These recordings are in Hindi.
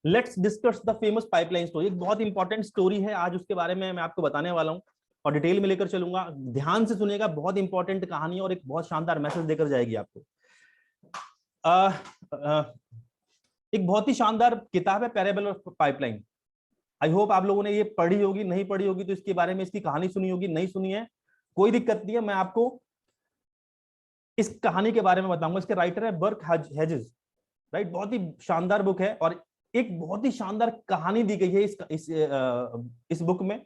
Let's discuss the famous pipeline story. एक बहुत इंपॉर्टेंट स्टोरी है, आज उसके बारे में मैं आपको बताने वाला हूँ और डिटेल में लेकर चलूंगा। ध्यान से सुनिएगा, बहुत इंपॉर्टेंट कहानी और एक बहुत शानदार मैसेज देकर जाएगी आपको। एक बहुत ही शानदार किताब है parable of pipeline. I hope आप लोगों ने ये पढ़ी होगी, नहीं पढ़ी होगी तो इसके बारे में, इसकी कहानी सुनी होगी, नहीं सुनी है कोई दिक्कत नहीं है, मैं आपको इस कहानी के बारे में बताऊंगा। इसके राइटर है बर्क हेजेस, राइट। बहुत ही शानदार बुक है और एक बहुत ही शानदार कहानी दी गई है इस बुक में।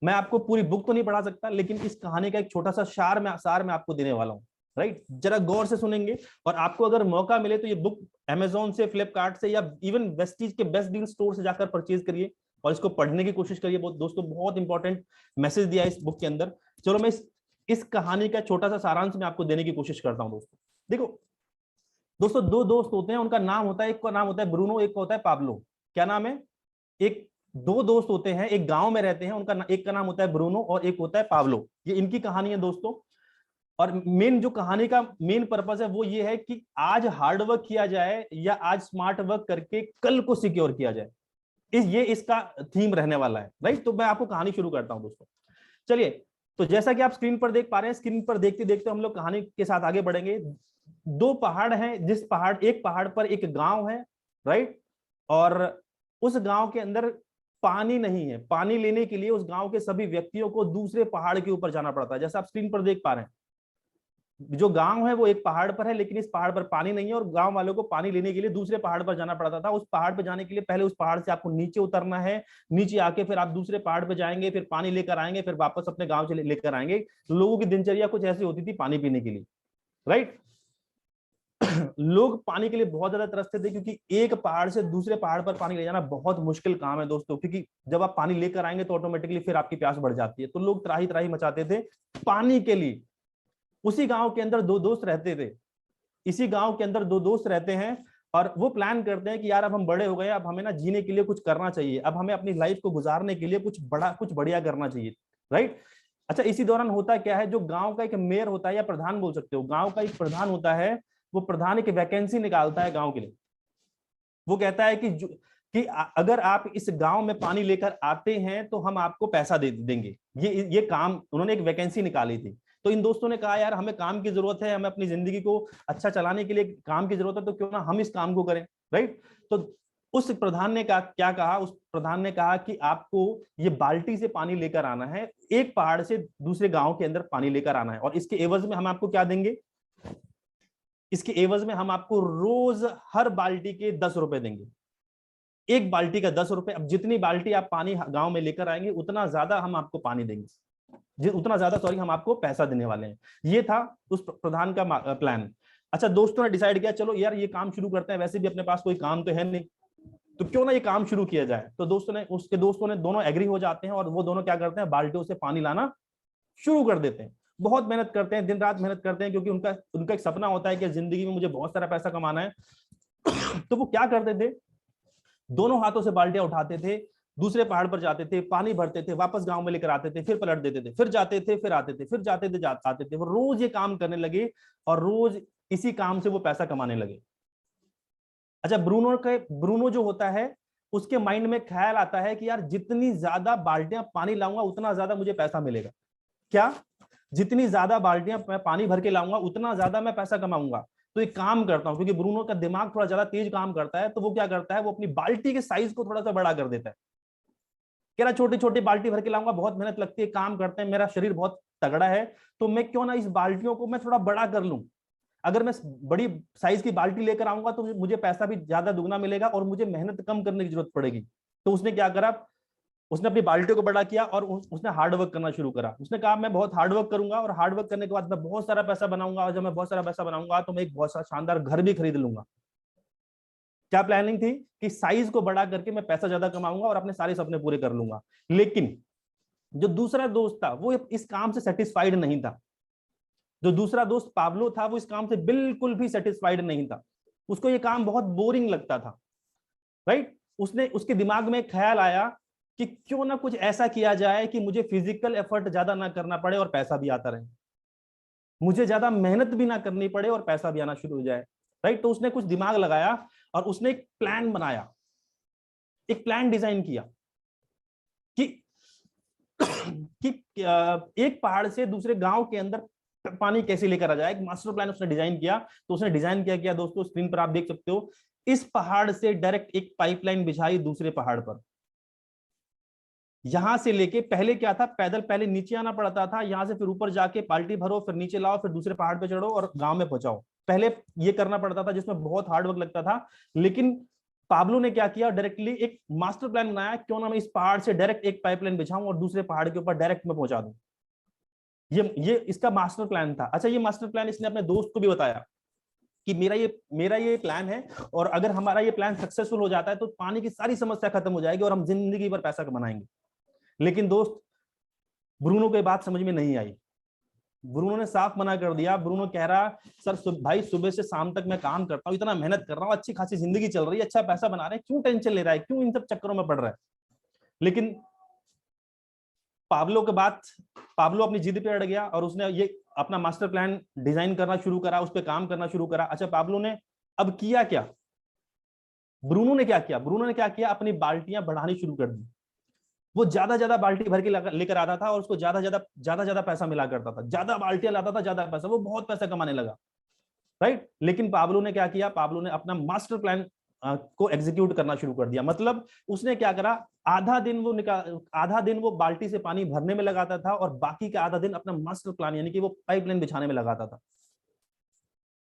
मैं आपको पूरी बुक तो नहीं पढ़ा सकता, लेकिन इस कहानी का एक छोटा सा सार मैं आपको देने वाला हूँ, राइट। जरा गौर से सुनेंगे और आपको अगर मौका मिले तो ये बुक अमेजोन से, फ्लिपकार्ट से या इवन वेस्टीज के बेस्ट डील स्टोर से जाकर परचेज करिए और इसको पढ़ने की कोशिश करिए। बहुत दोस्तों, बहुत इंपॉर्टेंट मैसेज दिया है इस बुक के अंदर। चलो मैं इस कहानी का छोटा सा सारांश मैं आपको देने की कोशिश करता हूं। दोस्तों देखो, दोस्तों दो दोस्त होते हैं, उनका नाम होता है, एक का नाम होता है ब्रूनो, एक का होता है पाब्लो। क्या नाम है? दो दोस्त होते हैं, एक गांव में रहते हैं, उनका एक का नाम होता है ब्रूनो और एक होता है पाब्लो। ये इनकी कहानी है दोस्तों। और मेन जो कहानी का मेन पर्पस है वो ये है कि आज हार्ड वर्क किया जाए या आज स्मार्ट वर्क करके कल को सिक्योर किया जाए। ये इसका थीम रहने वाला है, राइट। तो मैं आपको कहानी शुरू करता हूं दोस्तों। चलिए, तो जैसा कि आप स्क्रीन पर देख पा रहे हैं, स्क्रीन पर देखते देखते हम लोग कहानी के साथ आगे बढ़ेंगे। दो पहाड़ हैं, एक पहाड़ पर एक गांव है, राइट। और उस गांव के अंदर पानी नहीं है। पानी लेने के लिए उस गांव के सभी व्यक्तियों को दूसरे पहाड़ के ऊपर जाना पड़ता है। जैसा आप स्क्रीन पर देख पा रहे हैं, जो गांव है वो एक पहाड़ पर है, लेकिन इस पहाड़ पर पानी नहीं है और गांव वालों को पानी लेने के लिए दूसरे पहाड़ पर जाना पड़ता था। उस पहाड़ पर जाने के लिए पहले उस पहाड़ से आपको नीचे उतरना है, नीचे आके फिर आप दूसरे पहाड़ पर जाएंगे, फिर पानी लेकर आएंगे, फिर वापस अपने गांव से लेकर आएंगे। लोगों की दिनचर्या कुछ ऐसी होती थी पानी पीने के लिए, राइट। लोग पानी के लिए बहुत ज्यादा तरसते थे, क्योंकि एक पहाड़ से दूसरे पहाड़ पर पानी ले जाना बहुत मुश्किल काम है दोस्तों। क्योंकि जब आप पानी लेकर आएंगे तो ऑटोमेटिकली फिर आपकी प्यास बढ़ जाती है। तो लोग त्राही त्राही मचाते थे पानी के लिए। उसी गांव के अंदर दो दोस्त रहते थे। इसी गांव के अंदर दो दोस्त रहते हैं और वो प्लान करते हैं कि यार अब हम बड़े हो गए, अब हमें ना जीने के लिए कुछ करना चाहिए, अब हमें अपनी लाइफ को गुजारने के लिए कुछ बढ़िया करना चाहिए, राइट। अच्छा, इसी दौरान होता क्या है, जो गांव का एक मेयर होता है या प्रधान बोल सकते हो, गांव का एक प्रधान होता है, वो प्रधान एक वैकेंसी निकालता है गांव के लिए। वो कहता है कि अगर आप इस गांव में पानी लेकर आते हैं तो हम आपको पैसा दे देंगे। ये काम उन्होंने एक वैकेंसी निकाली थी। तो इन दोस्तों ने कहा यार हमें काम की जरूरत है, हमें अपनी जिंदगी को अच्छा चलाने के लिए काम की जरूरत है, तो क्यों ना हम इस काम को करें, राइट। तो उस प्रधान ने क्या कहा, उस प्रधान ने कहा कि आपको ये बाल्टी से पानी लेकर आना है, एक पहाड़ से दूसरे गांव के अंदर पानी लेकर आना है, और इसके एवज में हम आपको क्या देंगे, इसके एवज में हम आपको रोज हर बाल्टी के 10 रुपए देंगे। एक बाल्टी का 10 रुपए। अब जितनी बाल्टी आप पानी गांव में लेकर आएंगे उतना ज्यादा हम आपको पानी देंगे, उतना ज्यादा सॉरी हम आपको पैसा देने वाले हैं। ये था उस प्रधान का प्लान। अच्छा, दोस्तों ने डिसाइड किया चलो यार ये काम शुरू करते हैं, वैसे भी अपने पास कोई काम तो है नहीं, तो क्यों ना ये काम शुरू किया जाए। तो दोस्तों ने दोनों एग्री हो जाते हैं और वो दोनों क्या करते हैं, बाल्टियों से पानी लाना शुरू कर देते हैं। बहुत मेहनत करते हैं, दिन रात मेहनत करते हैं, क्योंकि उनका एक सपना होता है कि जिंदगी में मुझे बहुत सारा पैसा कमाना है। तो वो क्या करते थे, दोनों हाथों से बाल्टियां उठाते थे, दूसरे पहाड़ पर जाते थे, पानी भरते थे, वापस गांव में लेकर आते थे, फिर पलट देते थे, फिर जाते थे, फिर आते थे, फिर जाते थे, आते थे। वो रोज ये काम करने लगे और रोज इसी काम से वो पैसा कमाने लगे। अच्छा, ब्रूनो जो होता है, उसके माइंड में ख्याल आता है कि यार जितनी ज्यादा बाल्टियां पानी लाऊंगा उतना ज्यादा मुझे पैसा मिलेगा। क्या? जितनी ज्यादा बाल्टियां मैं पानी भर के लाऊंगा उतना ज्यादा मैं पैसा कमाऊंगा। तो एक काम करता हूं, क्योंकि ब्रूनो का दिमाग थोड़ा ज्यादा तेज काम करता है, तो वो क्या करता है, वो अपनी बाल्टी के साइज को थोड़ा सा बड़ा कर देता है। कह रहा छोटी छोटी बाल्टी भर के लाऊंगा, बहुत मेहनत लगती है, काम करते हैं, मेरा शरीर बहुत तगड़ा है, तो मैं क्यों ना इस बाल्टियों को मैं थोड़ा बड़ा कर लूं। अगर मैं बड़ी साइज की बाल्टी लेकर आऊंगा तो मुझे पैसा भी ज्यादा दुगना मिलेगा और मुझे मेहनत कम करने की जरूरत पड़ेगी। तो उसने क्या करा, उसने अपनी बाल्टी को बड़ा किया और उसने हार्ड वर्क करना शुरू करा। उसने कहा मैं बहुत हार्ड वर्क करूंगा और हार्ड वर्क करने के बाद मैं बहुत सारा पैसा बनाऊंगा, और जब मैं बहुत सारा पैसा बनाऊंगा तो मैं एक बहुत सारा शानदार घर भी खरीद लूंगा। क्या प्लानिंग थी कि साइज को बड़ा करके मैं पैसा ज्यादा कमाऊंगा और अपने सारे सपने पूरे कर लूंगा। लेकिन जो दूसरा दोस्त था वो इस काम से सेटिस्फाइड नहीं था। जो दूसरा दोस्त पाब्लो था वो इस काम से बिल्कुल भी सेटिस्फाइड नहीं था। उसको ये काम बहुत बोरिंग लगता था, राइट। उसके दिमाग में ख्याल आया कि क्यों ना कुछ ऐसा किया जाए कि मुझे फिजिकल एफर्ट ज्यादा ना करना पड़े और पैसा भी आता रहे, मुझे ज्यादा मेहनत भी ना करनी पड़े और पैसा भी आना शुरू हो जाए, राइट। तो उसने कुछ दिमाग लगाया और उसने एक प्लान बनाया। एक प्लान डिजाइन किया कि एक पहाड़ से दूसरे गांव के अंदर पानी कैसे लेकर आ जाए, एक मास्टर प्लान उसने डिजाइन किया। तो उसने डिजाइन किया दोस्तों, स्क्रीन पर आप देख सकते हो, इस पहाड़ से डायरेक्ट एक पाइपलाइन बिछाई दूसरे पहाड़ पर। यहां से लेके, पहले क्या था, पैदल पहले नीचे आना पड़ता था, यहां से फिर ऊपर जाके बाल्टी भरो, फिर नीचे लाओ, फिर दूसरे पहाड़ पे चढ़ो और गांव में पहुंचाओ। पहले ये करना पड़ता था जिसमें बहुत हार्ड वर्क लगता था। लेकिन पाब्लो ने क्या किया, डायरेक्टली एक मास्टर प्लान बनाया, क्यों ना मैं इस पहाड़ से डायरेक्ट एक पाइपलाइन बिछाऊं और दूसरे पहाड़ के ऊपर डायरेक्ट में पहुंचा दूं। ये इसका मास्टर प्लान था। अच्छा, ये मास्टर प्लान इसने अपने दोस्त को भी बताया कि मेरा ये प्लान है, और अगर हमारा ये प्लान सक्सेसफुल हो जाता है तो पानी की सारी समस्या खत्म हो जाएगी और हम जिंदगी भर पैसा कमाएंगे। लेकिन दोस्त, ब्रूनो को ये बात समझ में नहीं आई। ब्रूनो ने साफ मना कर दिया। ब्रूनो कह रहा, सर भाई सुबह से शाम तक मैं काम करता हूँ, इतना मेहनत कर रहा हूँ, अच्छी खासी जिंदगी चल रही है, अच्छा पैसा बना रहे हैं, क्यों टेंशन ले रहा है, क्यों इन सब चक्करों में पड़ रहा है। लेकिन पाब्लो अपनी जिद पे अड़ गया और उसने ये अपना मास्टर प्लान डिजाइन करना शुरू करा, उस पर काम करना शुरू करा। अच्छा, पाब्लो ने अब किया क्या, ब्रूनो ने क्या किया, अपनी बाल्टियां बढ़ानी शुरू कर दी। वो ज्यादा बाल्टी भर के लेकर आता था और उसको ज्यादा पैसा मिला करता था, ज्यादा बाल्टियां लाता था, ज्यादा पैसा, वो बहुत पैसा कमाने लगा, राइट। लेकिन पाब्लो ने क्या किया, पाब्लो ने अपना मास्टर प्लान को एग्जीक्यूट करना शुरू कर दिया। मतलब उसने क्या करा, आधा दिन वो बाल्टी से पानी भरने में लगाता था और बाकी का आधा दिन अपना मास्टर प्लान यानी कि वो पाइपलाइन बिछाने में लगाता था।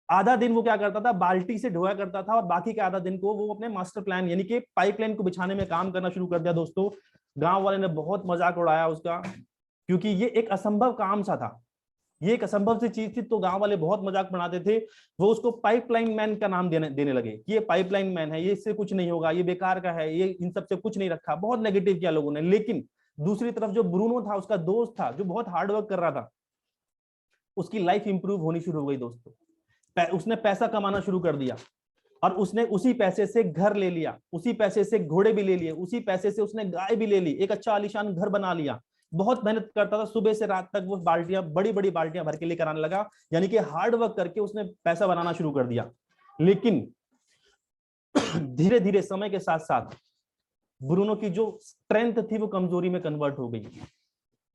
आधा दिन वो क्या करता था, बाल्टी से ढोया करता था और बाकी के आधा दिन को वो अपने मास्टर प्लान यानी कि पाइपलाइन को बिछाने में काम करना शुरू कर दिया। दोस्तों, गांव वाले ने बहुत मजाक उड़ाया उसका, क्योंकि ये एक असंभव काम सा था, ये एक असंभव सी चीज थी। तो गांव वाले बहुत मजाक बनाते थे। वो उसको पाइपलाइन मैन का नाम देने लगे कि ये पाइपलाइन मैन है, ये इससे कुछ नहीं होगा, ये बेकार का है, ये इन सबसे कुछ नहीं रखा। बहुत नेगेटिव किया लोगों ने। लेकिन दूसरी तरफ जो ब्रूनो था, उसका दोस्त था, जो बहुत हार्डवर्क कर रहा था, उसकी लाइफ इंप्रूव होनी शुरू हो गई दोस्तों। उसने पैसा कमाना शुरू कर दिया और उसने उसी पैसे से घर ले लिया, उसी पैसे से घोड़े भी ले लिए, उसी पैसे से उसने गाय भी ले ली, एक अच्छा आलीशान घर बना लिया। बहुत मेहनत करता था, सुबह से रात तक वो बड़ी बड़ी बाल्टियां भर के लेकर आने लगा, यानी कि हार्ड वर्क करके उसने पैसा बनाना शुरू कर दिया। लेकिन धीरे धीरे समय के साथ साथ ब्रूनो की जो स्ट्रेंथ थी वो कमजोरी में कन्वर्ट हो गई।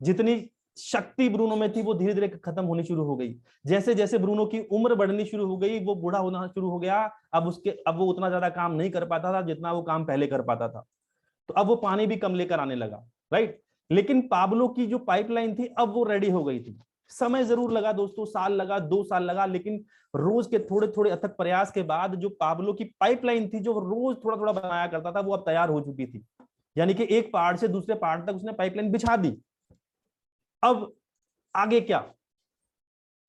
जितनी शक्ति ब्रूनो में थी वो धीरे धीरे खत्म होनी शुरू हो गई। जैसे जैसे ब्रूनो की उम्र बढ़नी शुरू हो गई, वो बूढ़ा होना शुरू हो गया। अब वो उतना ज्यादा काम नहीं कर पाता था जितना वो काम पहले कर पाता था। तो अब वो पानी भी कम लेकर आने लगा, राइट। लेकिन पाब्लो की जो पाइपलाइन थी अब वो रेडी हो गई थी। समय जरूर लगा दोस्तों, साल लगा, 2 साल लगा, लेकिन रोज के थोड़े थोड़े अथक प्रयास के बाद जो पाब्लो की पाइपलाइन थी, जो रोज थोड़ा थोड़ा बनाया करता था, वो अब तैयार हो चुकी थी। यानी कि एक पहाड़ से दूसरे पहाड़ तक उसने पाइपलाइन बिछा दी। अब आगे क्या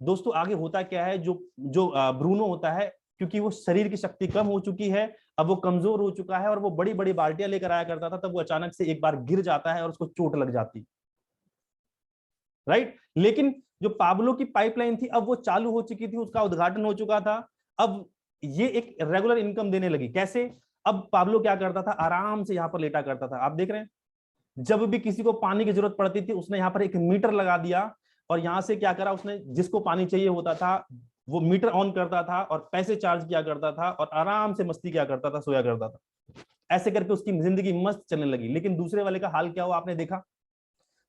दोस्तों, आगे होता क्या है, जो जो ब्रूनो होता है, क्योंकि वो शरीर की शक्ति कम हो चुकी है, अब वो कमजोर हो चुका है और वो बड़ी बड़ी बाल्टियां लेकर आया करता था, तब वो अचानक से एक बार गिर जाता है और उसको चोट लग जाती, राइट। लेकिन जो पाब्लो की पाइपलाइन थी अब वो चालू हो चुकी थी, उसका उद्घाटन हो चुका था। अब ये एक रेगुलर इनकम देने लगी। कैसे? अब पाब्लो क्या करता था, आराम से यहाँ पर लेटा करता था, आप देख रहे हैं। जब भी किसी को पानी की जरूरत पड़ती थी, उसने यहाँ पर एक मीटर लगा दिया और यहां से क्या करा उसने, जिसको पानी चाहिए होता था वो मीटर ऑन करता था और पैसे चार्ज किया करता था और आराम से मस्ती किया करता था, सोया करता था। ऐसे करके उसकी जिंदगी मस्त चलने लगी। लेकिन दूसरे वाले का हाल क्या हुआ आपने देखा,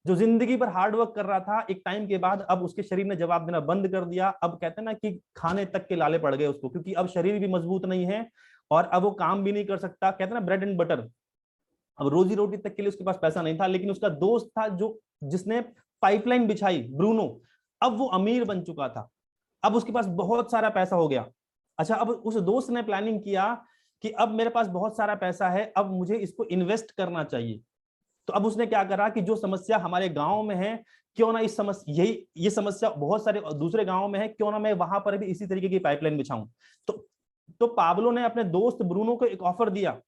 जो जिंदगी भर हार्डवर्क कर रहा था, एक टाइम के बाद अब उसके शरीर ने जवाब देना बंद कर दिया। अब कहते हैं ना कि खाने तक के लाले पड़ गए उसको, क्योंकि अब शरीर भी मजबूत नहीं है और अब वो काम भी नहीं कर सकता। कहते हैं ना ब्रेड एंड बटर, अब रोजी रोटी तक के लिए उसके पास पैसा नहीं था। लेकिन उसका दोस्त था जो जिसने पाइपलाइन बिछाई, ब्रूनो, अब वो अमीर बन चुका था, अब उसके पास बहुत सारा पैसा हो गया। अच्छा, अब उस दोस्त ने प्लानिंग किया कि अब मेरे पास बहुत सारा पैसा है, अब मुझे इसको इन्वेस्ट करना चाहिए। तो अब उसने क्या करा कि जो समस्या हमारे गांव में है, क्यों ना इस समस्या, ये समस्या बहुत सारे दूसरे गांव में है, क्यों ना मैं वहां पर भी इसी तरीके की पाइपलाइन बिछाऊं। तो पाब्लो ने अपने दोस्त ब्रूनो को एक ऑफर दिया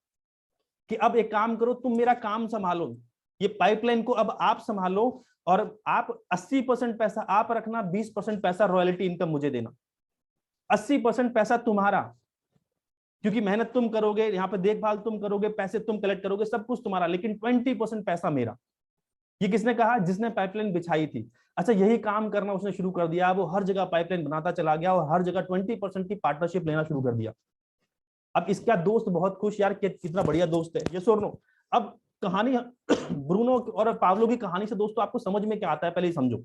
कि अब एक काम करो, तुम मेरा काम संभालो, ये पाइपलाइन को अब आप संभालो और आप 80% पैसा आप रखना, 20% पैसा रॉयल्टी इनकम मुझे देना। 80% पैसा तुम्हारा, क्योंकि मेहनत तुम करोगे, यहाँ पे देखभाल तुम करोगे, पैसे तुम कलेक्ट करोगे, सब कुछ तुम्हारा, लेकिन 20% पैसा मेरा। ये किसने कहा? जिसने पाइपलाइन बिछाई थी। अच्छा, यही काम करना उसने शुरू कर दिया। वो हर जगह पाइपलाइन बनाता चला गया और हर जगह 20% की पार्टनरशिप लेना शुरू कर दिया। अब इसका दोस्त बहुत खुश, यार कितना बढ़िया दोस्त है, ये सो नो। अब कहानी ब्रूनो और पाब्लो की कहानी से दोस्तों आपको समझ में क्या आता है, पहले समझो।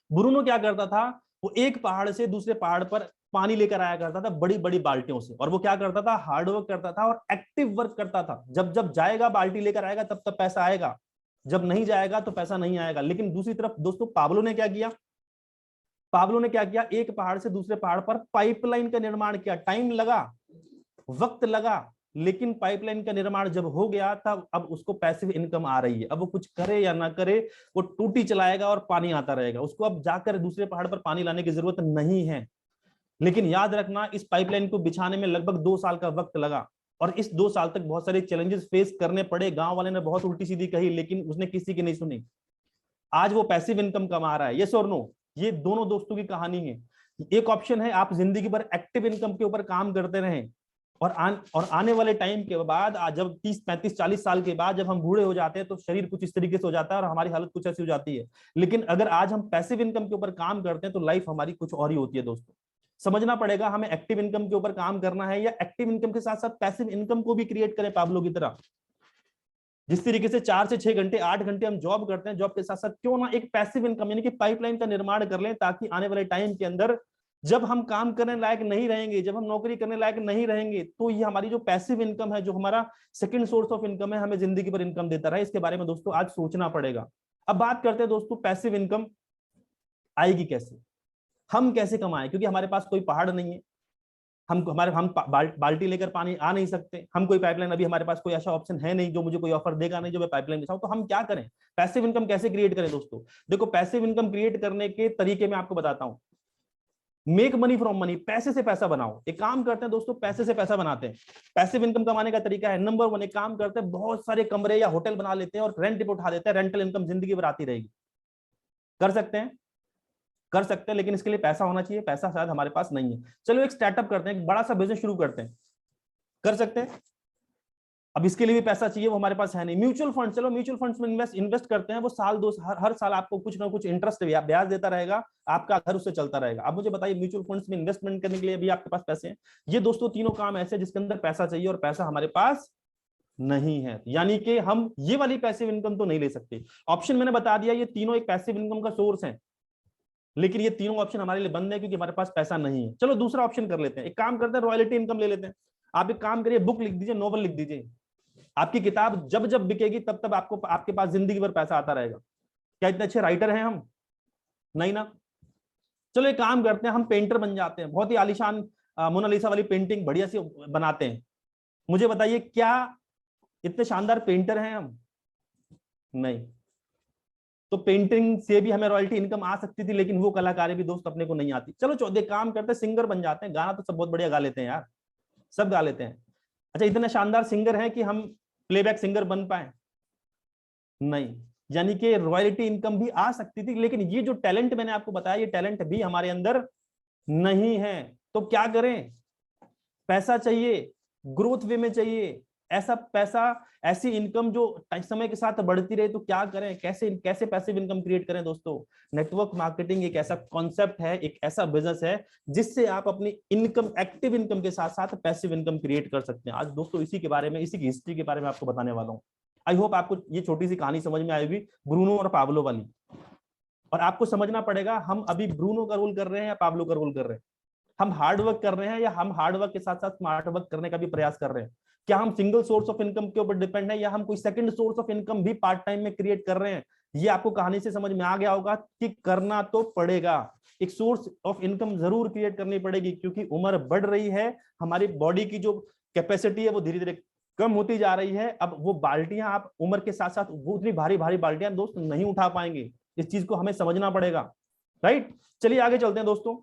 ब्रूनो क्या करता था, वो एक पहाड़ से दूसरे पहाड़ पर पानी लेकर आया करता था बड़ी बड़ी बाल्टियों से, और वो क्या करता था, हार्ड वर्क करता था और एक्टिव वर्क करता था। जब जब जाएगा बाल्टी लेकर आएगा तब तब पैसा आएगा, जब नहीं जाएगा तो पैसा नहीं आएगा। लेकिन दूसरी तरफ दोस्तों पाब्लो ने क्या किया, पाब्लो ने क्या किया, एक पहाड़ से दूसरे पहाड़ पर पाइपलाइन का निर्माण किया। टाइम लगा, वक्त लगा, लेकिन पाइपलाइन का निर्माण जब हो गया तब अब उसको पैसिव इनकम आ रही है। अब वो कुछ करे या ना करे, वो टूटी चलाएगा और पानी आता रहेगा, उसको अब जाकर दूसरे पहाड़ पर पानी लाने की जरूरत नहीं है। लेकिन याद रखना, इस पाइपलाइन को बिछाने में लगभग 2 साल का वक्त लगा, और इस 2 साल तक बहुत सारे चैलेंजेस फेस करने पड़े। गांव वाले ने बहुत उल्टी सीधी कही, लेकिन उसने किसी की नहीं सुनी। आज वो पैसिव इनकम कमा रहा है, यस और नो। ये दोनों दोस्तों की कहानी है। एक ऑप्शन है, आप जिंदगी भर एक्टिव इनकम के ऊपर काम करते रहें, और आने वाले टाइम के बाद जब 30 35 40 साल के बाद जब हम बूढ़े हो जाते हैं तो शरीर कुछ इस तरीके से हो जाता है और हमारी हालत कुछ ऐसी हो जाती है। लेकिन अगर आज हम पैसिव इनकम के ऊपर काम करते हैं तो लाइफ हमारी कुछ और ही होती है दोस्तों। समझना पड़ेगा हमें एक्टिव इनकम के ऊपर काम करना है, या एक्टिव इनकम के साथ साथ पैसिव इनकम को भी क्रिएट करें पाब्लो की तरह। जिस तरीके से 4 से 6 घंटे 8 घंटे हम जॉब करते हैं, जॉब के साथ साथ क्यों ना एक पैसिव इनकम यानी कि पाइपलाइन का निर्माण कर लें, ताकि आने वाले टाइम के अंदर जब हम काम करने लायक नहीं रहेंगे, जब हम नौकरी करने लायक नहीं रहेंगे, तो ये हमारी जो पैसिव इनकम है, जो हमारा सेकंड सोर्स ऑफ इनकम है, हमें जिंदगी भर इनकम देता रहे। इसके बारे में दोस्तों आज सोचना पड़ेगा। अब बात करते हैं दोस्तों, पैसिव इनकम आएगी कैसे, हम कैसे कमाएं, क्योंकि हमारे पास कोई पहाड़ नहीं है, हम बाल्टी लेकर पानी आ नहीं सकते, हम कोई पाइपलाइन, अभी हमारे पास कोई ऐसा ऑप्शन है नहीं जो मुझे कोई ऑफर देगा नहीं जो मैं पाइपलाइन बिछाऊं। तो हम क्या करें, पैसिव इनकम कैसे क्रिएट करें दोस्तों। देखो, पैसिव इनकम क्रिएट करने के तरीके मैं आपको बताता हूं। मेक मनी फ्रॉम मनी, पैसे से पैसा बनाओ। एक काम करते हैं दोस्तों, पैसे से पैसा बनाते हैं। पैसिव इनकम कमाने का तरीका है, नंबर 1, एक काम करते हैं, बहुत सारे कमरे या होटल बना लेते हैं और रेंट पे उठा देते हैं, रेंटल इनकम जिंदगी भर आती रहेगी। कर सकते हैं, कर सकते हैं, लेकिन इसके लिए पैसा होना चाहिए, पैसा शायद हमारे पास नहीं है। चलो एक स्टार्टअप करते हैं, एक बड़ा सा बिजनेस शुरू करते हैं, कर सकते हैं। अब इसके लिए भी पैसा चाहिए, वो हमारे पास है नहीं। म्यूचुअल फंड, चलो म्यूचुअल फंड्स में इन्वेस्ट करते हैं, वो साल दो हर साल आपको कुछ ना कुछ इंटरेस्ट ब्याज देता रहेगा, आपका घर उससे चलता रहेगा। अब मुझे बताइए, म्यूचुअल फंड्स में इन्वेस्टमेंट करने के लिए भी आपके पास पैसे हैं। ये दोस्तों तीनों काम ऐसे जिसके अंदर पैसा चाहिए और पैसा हमारे पास नहीं है, यानी कि हम ये वाली पैसिव इनकम तो नहीं ले सकते। ऑप्शन मैंने बता दिया, ये तीनों एक पैसिव इनकम का सोर्स है, लेकिन ये तीनों ऑप्शन हमारे लिए बंद है क्योंकि हमारे पास पैसा नहीं है। चलो दूसरा ऑप्शन कर लेते हैं, एक काम करते हैं, रॉयल्टी इनकम ले लेते हैं। आप एक काम करिए, बुक लिख दीजिए, नोवेल लिख दीजिए, आपकी किताब जब जब बिकेगी तब तब आपको आपके पास जिंदगी भर पैसा आता रहेगा। क्या इतने अच्छे राइटर हैं हम? नहीं ना। चलो एक काम करते हैं, हम पेंटर बन जाते हैं, बहुत ही आलीशान मोनालिसा वाली पेंटिंग बढ़िया सी बनाते हैं। मुझे बताइए, क्या इतने शानदार पेंटर हैं हम? नहीं। तो पेंटिंग से भी हमें रॉयल्टी इनकम आ सकती थी, लेकिन वो कलाकारी भी दोस्त अपने को नहीं आती। चलो चौथे काम करते हैं, सिंगर बन जाते हैं। गाना तो सब बहुत बढ़िया गा लेते हैं यार, सब गा लेते हैं। अच्छा, इतने शानदार सिंगर हैं कि हम प्लेबैक सिंगर बन पाए? नहीं। यानी कि रॉयल्टी इनकम भी आ सकती थी, लेकिन ये जो टैलेंट मैंने आपको बताया, ये टैलेंट भी हमारे अंदर नहीं है। तो क्या करें, पैसा चाहिए, ग्रोथ वे में चाहिए, ऐसा पैसा, ऐसी इनकम जो समय के साथ बढ़ती रहे। तो क्या करें, कैसे कैसे पैसिव इनकम क्रिएट करें दोस्तों। नेटवर्क मार्केटिंग एक ऐसा कॉन्सेप्ट है, एक ऐसा बिजनेस है जिससे आप अपनी इनकम, एक्टिव इनकम के साथ साथ पैसिव इनकम क्रिएट कर सकते हैं। आज दोस्तों इसी के बारे में, इसी की हिस्ट्री के बारे में आपको बताने वाला हूं। आई होप आपको ये छोटी सी कहानी समझ में आएगी, ब्रूनो और पाब्लो वाली। और आपको समझना पड़ेगा, हम अभी ब्रूनो का रोल कर रहे हैं या पाब्लो का रोल कर रहे हैं। हम हार्ड वर्क कर रहे हैं या हम हार्ड वर्क के साथ साथ स्मार्ट वर्क करने का भी प्रयास कर रहे हैं। क्या हम सिंगल सोर्स ऑफ इनकम के ऊपर डिपेंड है, या हम कोई सेकंड सोर्स ऑफ इनकम भी पार्ट टाइम में क्रिएट कर रहे हैं। ये आपको कहानी से समझ में आ गया होगा कि करना तो पड़ेगा, एक सोर्स ऑफ इनकम जरूर क्रिएट करनी पड़ेगी, क्योंकि उम्र बढ़ रही है, हमारी बॉडी की जो कैपेसिटी है वो धीरे धीरे कम होती जा रही है। अब वो बाल्टियां आप उम्र के साथ साथ वो उतनी भारी भारी बाल्टियां दोस्त नहीं उठा पाएंगे। इस चीज को हमें समझना पड़ेगा, राइट। चलिए आगे चलते हैं दोस्तों।